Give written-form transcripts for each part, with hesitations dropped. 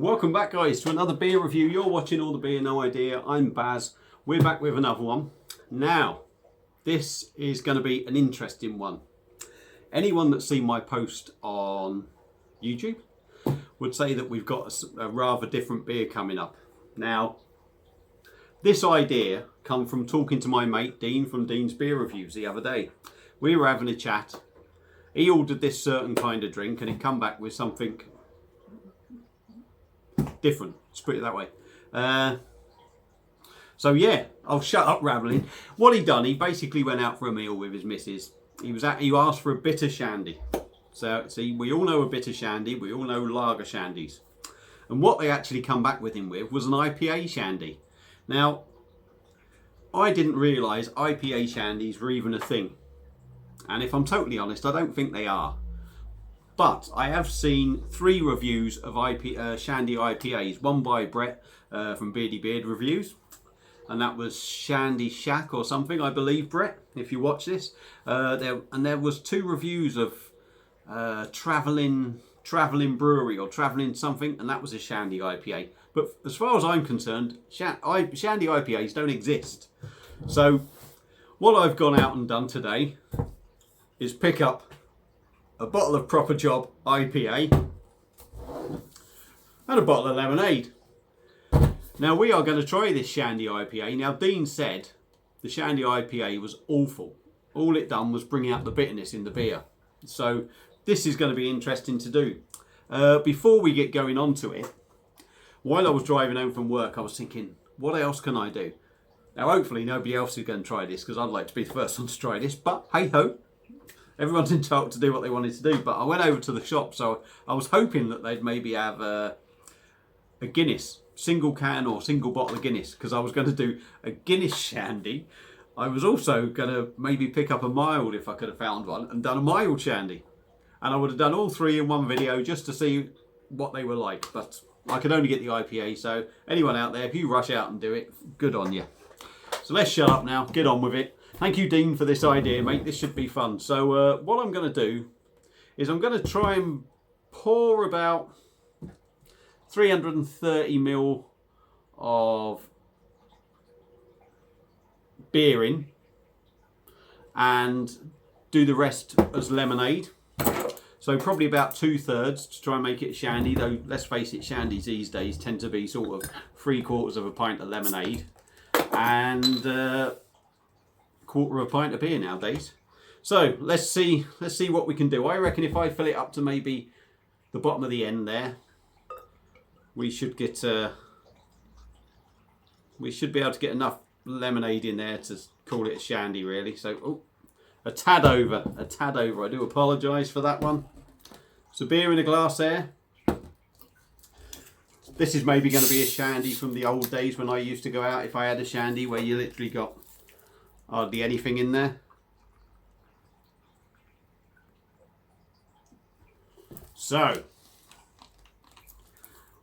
Welcome back, guys, to another beer review. You're watching All the Beer, No Idea. I'm Baz. We're back with another one. Now, this is going to be an interesting one. Anyone that's seen my post on YouTube would say that we've got a rather different beer coming up. Now, this idea come from talking to my mate Dean from Dean's Beer Reviews the other day. We were having a chat. He ordered this certain kind of drink and it come back with something different, let's put it that way. So yeah, I'll shut up rambling. What he done, he basically went out for a meal with his missus. He asked for a bitter shandy. So see, we all know a bitter shandy, we all know lager shandies. And what they actually come back with him with was an IPA shandy. Now, I didn't realise IPA shandies were even a thing. And if I'm totally honest, I don't think they are. But I have seen 3 reviews of Shandy IPAs. One by Brett from Beardy Beard Reviews. And that was Shandy Shack or something, I believe, Brett, if you watch this. There was 2 reviews of Travelling Brewery or Travelling something. And that was a Shandy IPA. But as far as I'm concerned, Shandy IPAs don't exist. So what I've gone out and done today is pick up a bottle of Proper Job IPA and a bottle of lemonade. Now we are going to try this Shandy IPA. Now Dean said the Shandy IPA was awful. All it done was bring out the bitterness in the beer. So this is going to be interesting to do. Before we get going on to it, while I was driving home from work, I was thinking, what else can I do? Now hopefully nobody else is going to try this because I'd like to be the first one to try this, but hey ho. Everyone's entitled to do what they wanted to do, but I went over to the shop, so I was hoping that they'd maybe have a Guinness, single can or single bottle of Guinness, because I was going to do a Guinness shandy. I was also going to maybe pick up a mild if I could have found one and done a mild shandy. And I would have done all 3 in one video just to see what they were like, but I could only get the IPA, so anyone out there, if you rush out and do it, good on you. So let's shut up now, get on with it. Thank you, Dean, for this idea, mate. This should be fun. So what I'm going to do is I'm going to try and pour about 330ml of beer in and do the rest as lemonade. So probably about 2/3 to try and make it a shandy, though let's face it, shandies these days tend to be sort of 3/4 of a pint of lemonade and 1/4 of a pint of beer nowadays. So let's see what we can do. I reckon if I fill it up to maybe the bottom of the end there, we should get we should be able to get enough lemonade in there to call it a shandy, really. So a tad over. I do apologise for that one. So beer in a glass there. This is maybe going to be a shandy from the old days when I used to go out, if I had a shandy where you literally got hardly anything in there. So,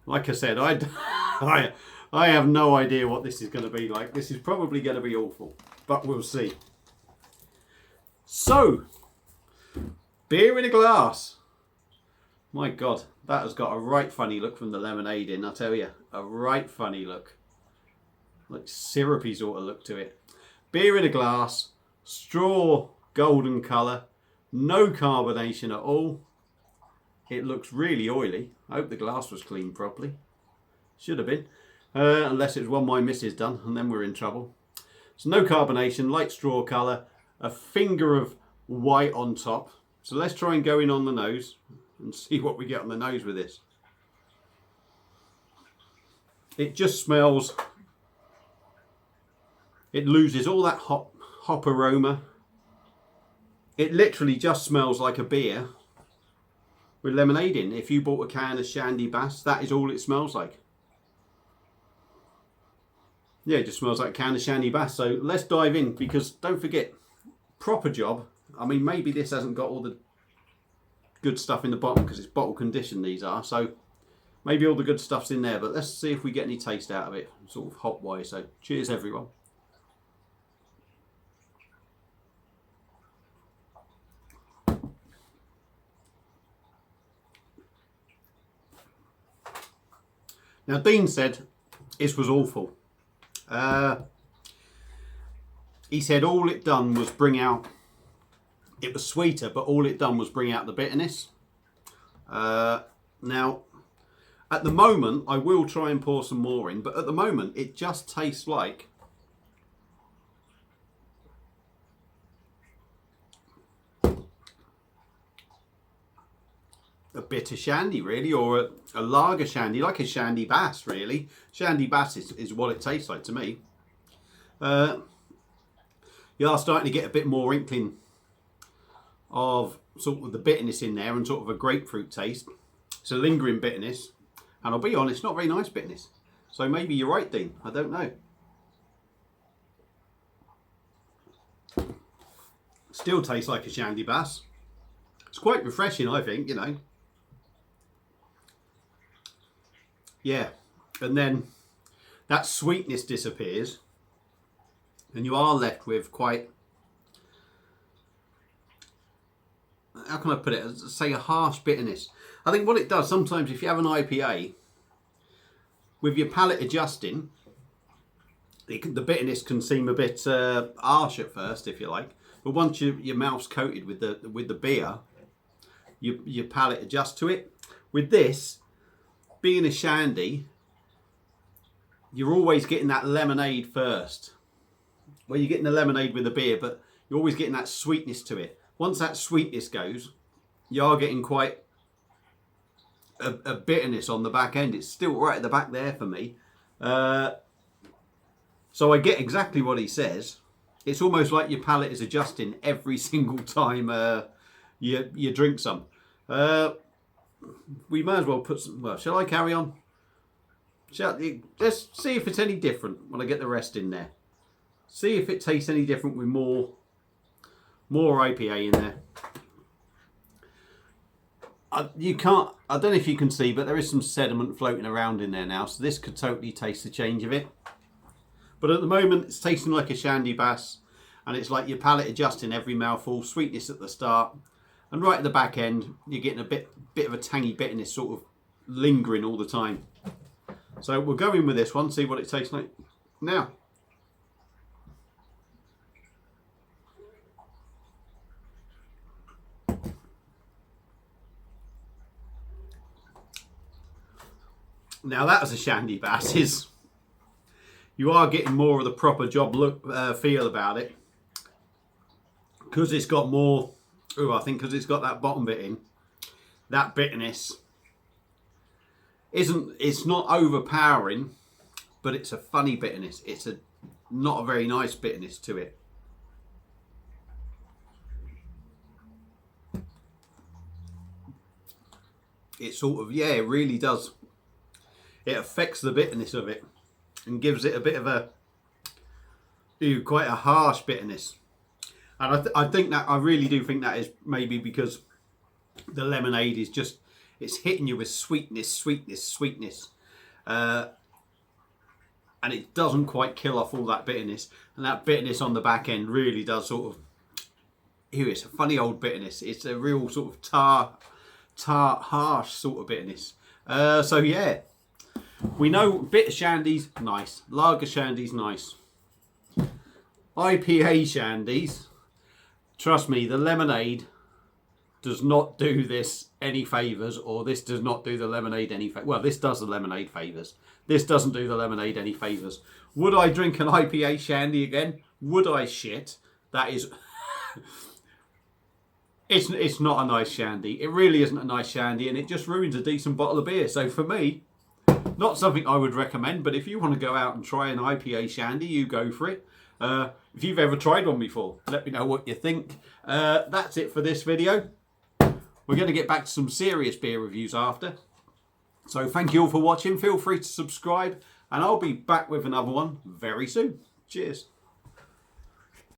like I said, I have no idea what this is going to be like. This is probably going to be awful, but we'll see. So, beer in a glass. My God, that has got a right funny look from the lemonade in, I tell you. A right funny look. Like syrupy sort of look to it. Beer in a glass, straw golden colour, no carbonation at all. It looks really oily. I hope the glass was cleaned properly. Should have been. Unless it's one my missus done, and then we're in trouble. So no carbonation, light straw colour, a finger of white on top. So let's try and go in on the nose and see what we get on the nose with this. It just smells... It loses all that hop aroma. It literally just smells like a beer with lemonade in. If you bought a can of Shandy Bass, that is all it smells like. Yeah, it just smells like a can of Shandy Bass. So let's dive in, because don't forget, Proper Job. I mean, maybe this hasn't got all the good stuff in the bottom because it's bottle conditioned, these are. So maybe all the good stuff's in there, but let's see if we get any taste out of it, sort of hop wise. So cheers, everyone. Now, Dean said this was awful. He said all it done was bring out, it was sweeter, but all it done was bring out the bitterness. Now, at the moment, I will try and pour some more in, but at the moment, it just tastes like a bitter shandy, really, or a lager shandy, like a shandy bass, really. Shandy bass is what it tastes like to me. You are starting to get a bit more inkling of sort of the bitterness in there and sort of a grapefruit taste. It's a lingering bitterness, and I'll be honest, not very nice bitterness. So maybe you're right, Dean. I don't know. Still tastes like a shandy bass. It's quite refreshing, I think, you know. Yeah, and then that sweetness disappears and you are left with quite, how can I put it, say a harsh bitterness. I think what it does sometimes, if you have an IPA, with your palate adjusting, the bitterness can seem a bit harsh at first, if you like, but once your mouth's coated with the beer, your palate adjusts to it. With this, being a shandy, you're always getting that lemonade first. Well, you're getting the lemonade with the beer, but you're always getting that sweetness to it. Once that sweetness goes, you are getting quite a bitterness on the back end. It's still right at the back there for me. So I get exactly what he says. It's almost like your palate is adjusting every single time you drink some. We may as well put some, well, shall I carry on? Let's see if it's any different when I get the rest in there. See if it tastes any different with more IPA in there. I don't know if you can see, but there is some sediment floating around in there now, so this could totally taste the change of it. But at the moment, it's tasting like a shandy bass, and it's like your palate adjusting every mouthful, sweetness at the start, and right at the back end, you're getting a bit of a tangy bitterness sort of lingering all the time. So we'll go in with this one, see what it tastes like now. Now that was a shandy bass. You are getting more of the proper job look feel about it, because it's got more. I think because it's got that bottom bit in, that bitterness it's not overpowering, but it's a funny bitterness. It's not a very nice bitterness to it. It sort of, yeah, it really does. It affects the bitterness of it and gives it a bit of a, quite a harsh bitterness. And I really do think that is maybe because the lemonade is just, it's hitting you with sweetness. And it doesn't quite kill off all that bitterness. And that bitterness on the back end really does sort of, it's a funny old bitterness. It's a real sort of tart, harsh sort of bitterness. So yeah, we know bitter shandy's nice. Lager shandy's nice. IPA shandies, trust me, the lemonade does not do this any favours, or this does not do the lemonade any favours. Well, this does the lemonade favours. This doesn't do the lemonade any favours. Would I drink an IPA shandy again? Would I shit? That is... It's not a nice shandy. It really isn't a nice shandy, and it just ruins a decent bottle of beer. So for me, not something I would recommend, but if you want to go out and try an IPA shandy, you go for it. If you've ever tried one before, let me know what you think. That's it for this video. We're going to get back to some serious beer reviews after. So thank you all for watching. Feel free to subscribe, and I'll be back with another one very soon. Cheers.